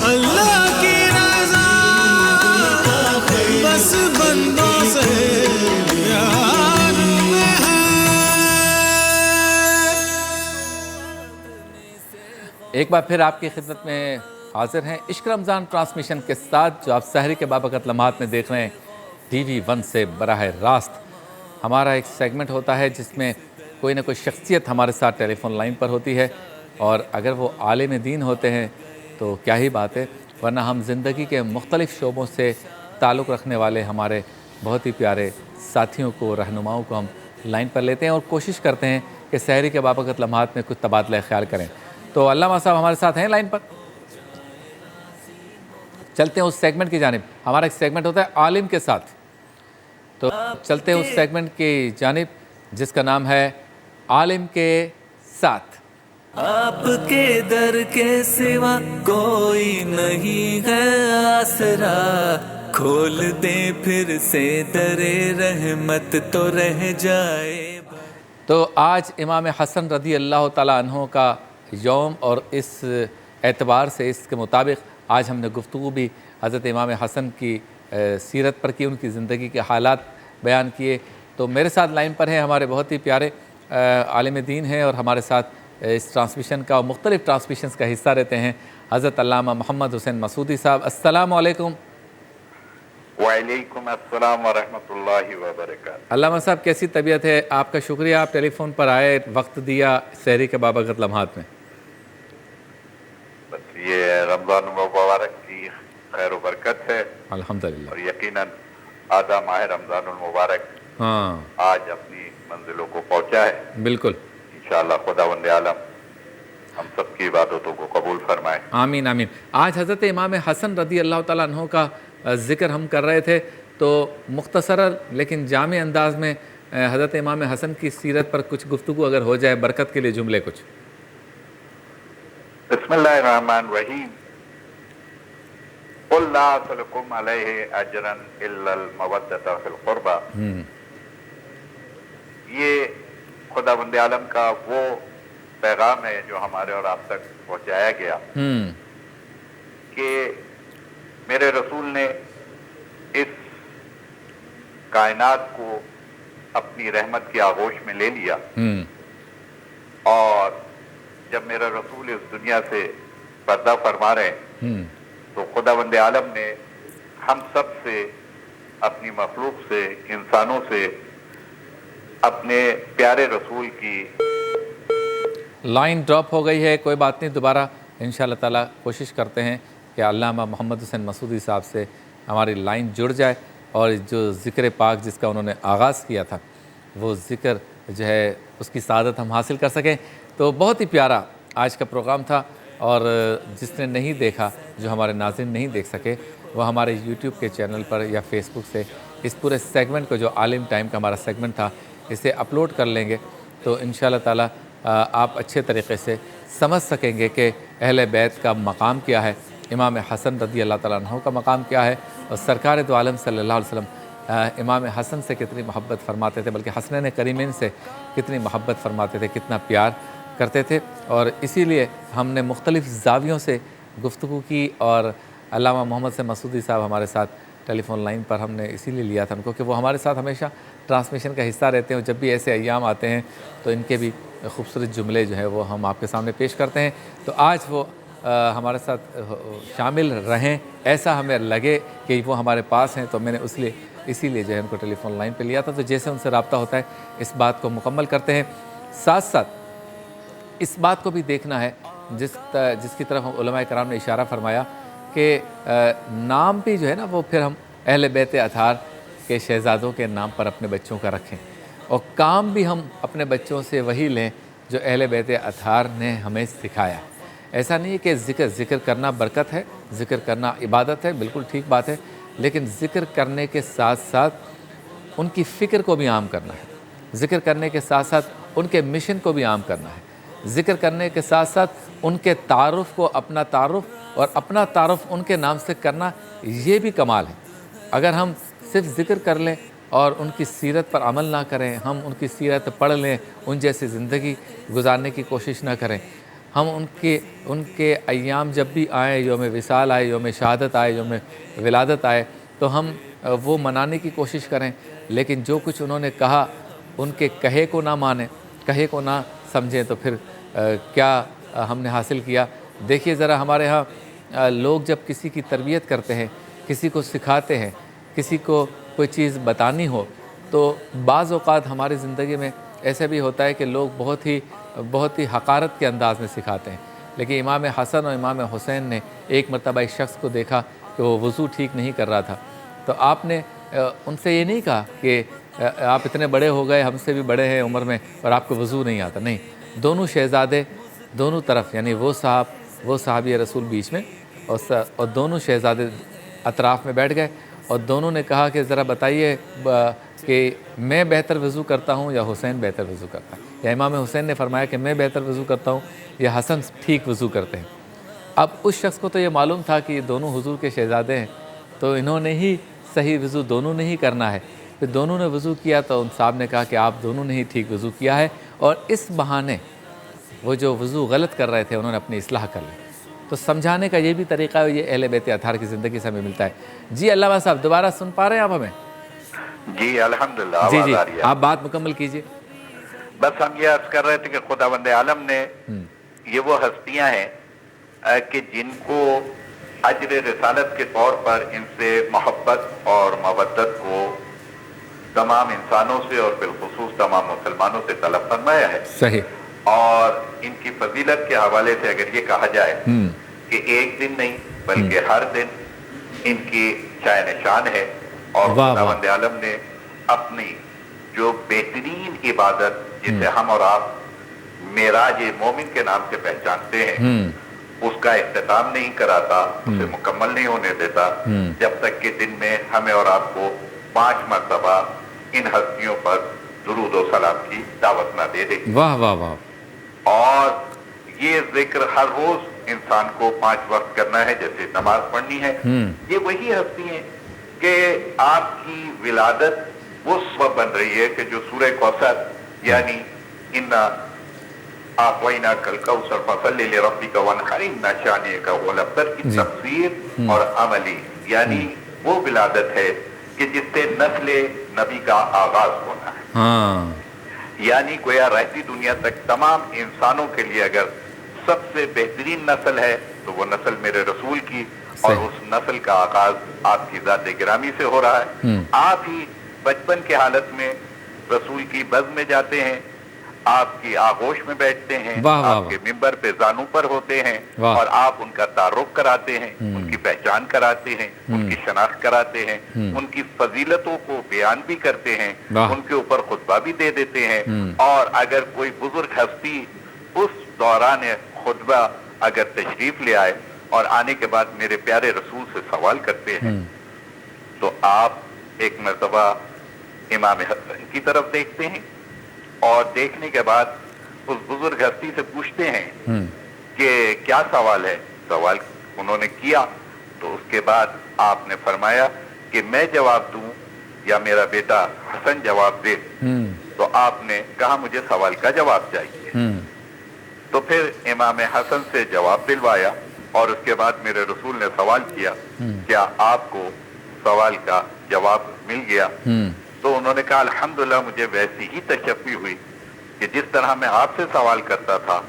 اللہ کی رضا بس بندوں سے پیار میں ہے۔ ایک بار پھر آپ کی خدمت میں حاضر ہیں عشق رمضان ٹرانسمیشن کے ساتھ، جو آپ سحری کے بابرکت لمحات میں دیکھ رہے ہیں ٹی وی 1 سے براہ راست۔ ہمارا ایک سیگمنٹ ہوتا ہے جس میں کوئی نہ کوئی شخصیت ہمارے ساتھ ٹیلی فون لائن پر ہوتی ہے، اور اگر وہ عالم دین ہوتے ہیں تو کیا ہی بات ہے، ورنہ ہم زندگی کے مختلف شعبوں سے تعلق رکھنے والے ہمارے بہت ہی پیارے ساتھیوں کو، رہنماؤں کو ہم لائن پر لیتے ہیں اور کوشش کرتے ہیں کہ سحری کے بابرکت لمحات میں کچھ تبادلہ خیال کریں۔ تو علامہ صاحب ہمارے ساتھ ہیں لائن پر، چلتے ہیں اس سیگمنٹ کی جانب۔ ہمارا ایک سیگمنٹ ہوتا ہے عالم کے ساتھ، تو چلتے ہیں اس سیگمنٹ کی جانب جس کا نام ہے عالم کے ساتھ۔ آپ کے در کے سوا کوئی نہیں ہے آسرا، کھول دیں پھر سے در رحمت تو رہ جائے۔ تو آج امام حسن رضی اللہ تعالیٰ عنہ کا یوم، اور اس اعتبار سے، اس کے مطابق آج ہم نے گفتگو بھی حضرت امام حسن کی سیرت پر کی، ان کی زندگی کے حالات بیان کیے۔ تو میرے ساتھ لائن پر ہیں ہمارے بہت ہی پیارے عالم دین ہیں، اور ہمارے ساتھ اس ٹرانسمیشن کا، مختلف ٹرانسمیشنز کا حصہ رہتے ہیں، حضرت علامہ محمد حسین مسعودی صاحب۔ السلام علیکم۔ وعلیکم السلام ورحمۃ اللہ وبرکاتہ۔ علامہ صاحب کیسی طبیعت ہے؟ آپ کا شکریہ، آپ ٹیلی فون پر آئے، وقت دیا سحری کے بابرکت لمحات میں۔ بس یہ رمضان المبارک کی خیر و برکت ہے، الحمدللہ۔ اور یقیناً آدھا ماہ رمضان المبارک ہاں آج اپنی منزلوں کو پہنچا ہے۔ بالکل، انشاءاللہ خداوند عالم ہم سب کی عبادتوں کو قبول فرمائے۔ آمین آمین۔ آج حضرت امام حسن رضی اللہ تعالیٰ عنہ کا ذکر ہم کر رہے تھے، تو مختصر لیکن جامع انداز میں حضرت امام حسن کی سیرت پر کچھ گفتگو اگر ہو جائے، برکت کے لیے جملے کچھ۔ بسم اللہ الرحمن الرحیم۔ قل لا اسألکم علیہ اجرا الا المودۃ فی القربى۔ یہ خداوند عالم کا وہ پیغام ہے جو ہمارے اور آپ تک پہنچایا گیا کہ میرے رسول نے اس کائنات کو اپنی رحمت کی آغوش میں لے لیا، اور جب میرا رسول اس دنیا سے پردہ فرما رہے ہیں تو خداوند عالم نے ہم سب سے، اپنی مخلوق سے، انسانوں سے اپنے پیارے رسول کی لائن ڈراپ ہو گئی ہے، کوئی بات نہیں، دوبارہ انشاءاللہ تعالیٰ کوشش کرتے ہیں کہ علامہ محمد حسین مسعودی صاحب سے ہماری لائن جڑ جائے، اور جو ذکر پاک جس کا انہوں نے آغاز کیا تھا، وہ ذکر جو ہے اس کی سعادت ہم حاصل کر سکیں۔ تو بہت ہی پیارا آج کا پروگرام تھا، اور جس نے نہیں دیکھا، جو ہمارے ناظرین نہیں دیکھ سکے، وہ ہمارے یوٹیوب کے چینل پر یا فیس بک سے اس پورے سیگمنٹ کو، جو عالم ٹائم کا ہمارا سیگمنٹ تھا، اسے اپلوڈ کر لیں گے، تو انشاءاللہ تعالیٰ آپ اچھے طریقے سے سمجھ سکیں گے کہ اہل بیت کا مقام کیا ہے، امام حسن رضی اللہ تعالیٰ عنہ کا مقام کیا ہے، اور سرکار دو عالم صلی اللہ علیہ وسلم امام حسن سے کتنی محبت فرماتے تھے، بلکہ حسنین کریمین سے کتنی محبت فرماتے تھے، کتنا پیار کرتے تھے۔ اور اسی لیے ہم نے مختلف زاویوں سے گفتگو کی، اور علامہ محمد سے مسعودی صاحب ہمارے ساتھ ٹیلی فون لائن پر ہم نے اسی لیے لیا تھا ان کو کہ وہ ہمارے ساتھ ہمیشہ ٹرانسمیشن کا حصہ رہتے ہیں، اور جب بھی ایسے ایام آتے ہیں تو ان کے بھی خوبصورت جملے جو ہیں وہ ہم آپ کے سامنے پیش کرتے ہیں۔ تو آج وہ ہمارے ساتھ شامل رہیں، ایسا ہمیں لگے کہ وہ ہمارے پاس ہیں، تو میں نے اسی لیے جو ہے ان کو ٹیلی فون لائن پہ لیا تھا۔ تو جیسے ان سے رابطہ ہوتا ہے اس بات کو مکمل کرتے ہیں، ساتھ ساتھ اس بات کو بھی دیکھنا ہے جس کی طرف علماء کرام نے اشارہ فرمایا کہ نام بھی جو ہے نا وہ پھر ہم اہل بیت اطہار کے شہزادوں کے نام پر اپنے بچوں کا رکھیں، اور کام بھی ہم اپنے بچوں سے وہی لیں جو اہل بیت اطہار نے ہمیں سکھایا۔ ایسا نہیں ہے کہ ذکر کرنا برکت ہے، ذکر کرنا عبادت ہے، بالکل ٹھیک بات ہے، لیکن ذکر کرنے کے ساتھ ساتھ ان کی فکر کو بھی عام کرنا ہے، ذکر کرنے کے ساتھ ساتھ ان کے مشن کو بھی عام کرنا ہے، ذکر کرنے کے ساتھ ساتھ ان کے تعارف کو اپنا تعارف اور اپنا تعارف ان کے نام سے کرنا، یہ بھی کمال ہے۔ اگر ہم صرف ذکر کر لیں اور ان کی سیرت پر عمل نہ کریں، ہم ان کی سیرت پڑھ لیں، ان جیسی زندگی گزارنے کی کوشش نہ کریں، ہم ان کے ایام جب بھی آئیں، یوم وصال آئے، یوم شہادت آئے، یوم ولادت آئے، تو ہم وہ منانے کی کوشش کریں، لیکن جو کچھ انہوں نے کہا ان کے کہے کو نہ مانیں، کہے کو نہ سمجھیں، تو پھر کیا ہم نے حاصل کیا؟ دیکھیے ذرا، ہمارے ہاں لوگ جب کسی کی تربیت کرتے ہیں، کسی کو سکھاتے ہیں، کسی کو کوئی چیز بتانی ہو، تو بعض اوقات ہماری زندگی میں ایسے بھی ہوتا ہے کہ لوگ بہت ہی حقارت کے انداز میں سکھاتے ہیں، لیکن امام حسن اور امام حسین نے ایک مرتبہ ایک شخص کو دیکھا کہ وہ وضو ٹھیک نہیں کر رہا تھا، تو آپ نے ان سے یہ نہیں کہا کہ آپ اتنے بڑے ہو گئے، ہم سے بھی بڑے ہیں عمر میں، اور آپ کو وضو نہیں آتا، نہیں، دونوں شہزادے دونوں طرف، یعنی وہ صحابی رسول بیچ میں، اور دونوں شہزادے اطراف میں بیٹھ گئے، اور دونوں نے کہا کہ ذرا بتائیے کہ میں بہتر وضو کرتا ہوں یا حسین بہتر وضو کرتا ہے، یا امام حسین نے فرمایا کہ میں بہتر وضو کرتا ہوں یا حسن ٹھیک وضو کرتے ہیں۔ اب اس شخص کو تو یہ معلوم تھا کہ یہ دونوں حضور کے شہزادے ہیں، تو انہوں نے ہی صحیح وضو دونوں نے ہی کرنا ہے، پھر دونوں نے وضو کیا تو ان صاحب نے کہا کہ آپ دونوں نے ہی ٹھیک وضو کیا ہے، اور اس بہانے وہ جو وضو غلط کر رہے تھے انہوں نے اپنی اصلاح کر لی۔ تو سمجھانے کا یہ بھی طریقہ ہے، یہ اہل بیت اطہار کی زندگی سے ہمیں ملتا ہے۔ جی علامہ صاحب، دوبارہ سن پا رہے ہیں آپ ہمیں؟ جی الحمدللہ، جی آواز آ رہی ہے۔ آپ بات مکمل کیجئے۔ بس ہم یہ عرض کر رہے تھے کہ خداوند عالم نے یہ وہ ہستیاں ہیں کہ جن کو اجر رسالت کے طور پر ان سے محبت اور مودت کو تمام انسانوں سے اور بالخصوص تمام مسلمانوں سے طلب فرمایا ہے۔ صحیح۔ اور ان کی فضیلت کے حوالے سے اگر یہ کہا جائے کہ ایک دن نہیں بلکہ ہر دن ان کی شان نشان ہے، اور خداوند عالم نے اپنی جو بہترین عبادت جسے ہم اور آپ معراج مومن کے نام سے پہچانتے ہیں، اس کا اختتام نہیں کراتا، اسے مکمل نہیں ہونے دیتا جب تک کہ دن میں ہمیں اور آپ کو 5 مرتبہ ان ہستیوں پر درود و سلام کی دعوت نہ دے دے۔ واہ واہ واہ۔ اور یہ ذکر ہر روز انسان کو 5 وقت کرنا ہے، جیسے نماز پڑھنی ہے۔ یہ وہی ہستی ہیں کہ آپ کی ولادت وہ سبب بن رہی ہے کہ جو سورہ کوثر یعنی اِنَّا أَعْطَيْنَاكَ الْكَوْثَرَ فَصَلِّ لِرَبِّكَ وَانْحَرْ إِنَّ شَانِئَكَ هُوَ الْأَبْتَرُ کی تفسیر اور عملی، یعنی وہ ولادت ہے کہ جس سے نسل نبی کا آغاز ہونا ہے۔ یعنی گویا رہتی دنیا تک تمام انسانوں کے لیے اگر سب سے بہترین نسل ہے تو وہ نسل میرے رسول کی، اور اس نسل کا آغاز آپ کی ذات گرامی سے ہو رہا ہے۔ آپ ہی بچپن کے حالت میں رسول کی بزم میں جاتے ہیں، آپ کی آغوش میں بیٹھتے ہیں، آپ کے ممبر پہ زانو پر ہوتے ہیں، اور آپ ان کا تعارف کراتے ہیں، ان کی پہچان کراتے ہیں، ان کی شناخت کراتے ہیں، ان کی فضیلتوں کو بیان بھی کرتے ہیں، ان کے اوپر خطبہ بھی دے دیتے ہیں۔ اور اگر کوئی بزرگ ہستی اس دوران خطبہ اگر تشریف لے آئے اور آنے کے بعد میرے پیارے رسول سے سوال کرتے ہیں، تو آپ ایک مرتبہ امام حسن کی طرف دیکھتے ہیں، اور دیکھنے کے بعد اس بزرگ ہستی سے پوچھتے ہیں کہ کیا سوال ہے۔ سوال انہوں نے کیا تو اس کے بعد آپ نے فرمایا کہ میں جواب دوں یا میرا بیٹا حسن جواب دے، تو آپ نے کہا مجھے سوال کا جواب چاہیے۔ تو پھر امام حسن سے جواب دلوایا، اور اس کے بعد میرے رسول نے سوال کیا کیا آپ کو سوال کا جواب مل گیا؟ تو انہوں نے کہا الحمدللہ مجھے ویسی ہی تشفی ہوئی کہ جس طرح میں آپ سے سوال کرتا تھا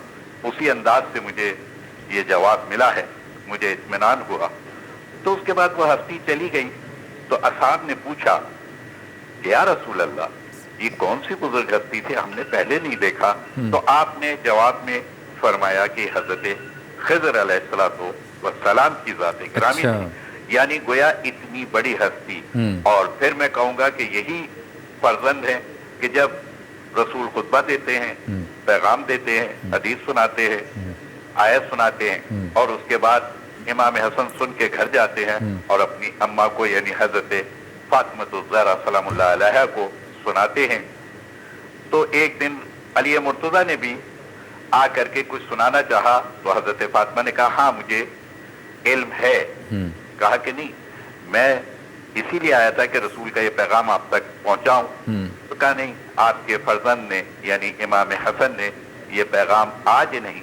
اسی انداز سے مجھے یہ جواب ملا ہے، مجھے اطمینان ہوا۔ تو اس کے بعد وہ ہستی چلی گئی، تو اصحاب نے پوچھا یا رسول اللہ یہ کون سی بزرگ ہستی تھی، ہم نے پہلے نہیں دیکھا۔ تو آپ نے جواب میں فرمایا کہ حضرت خضر علیہ السلام کی ذات گرامی تھی، یعنی گویا اتنی بڑی ہستی۔ اور پھر میں کہوں گا کہ یہی فرزند ہے کہ جب رسول خطبہ دیتے ہیں، پیغام دیتے ہیں، حدیث سناتے ہیں، آیت سناتے ہیں، اور اس کے بعد امام حسن سن کے گھر جاتے ہیں اور اپنی اماں کو یعنی حضرت فاطمہ الزہرا سلام اللہ علیہا کو سناتے ہیں۔ تو ایک دن علی مرتضیٰ نے بھی آ کر کے کچھ سنانا چاہا، تو حضرت فاطمہ نے کہا ہاں مجھے علم ہے۔ کہا کہ نہیں، میں اسی لیے آیا تھا کہ رسول کا یہ پیغام آپ تک پہنچاؤں۔ تو کہا نہیں، آپ کے فرزند نے یعنی امام حسن نے یہ پیغام آج نہیں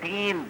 3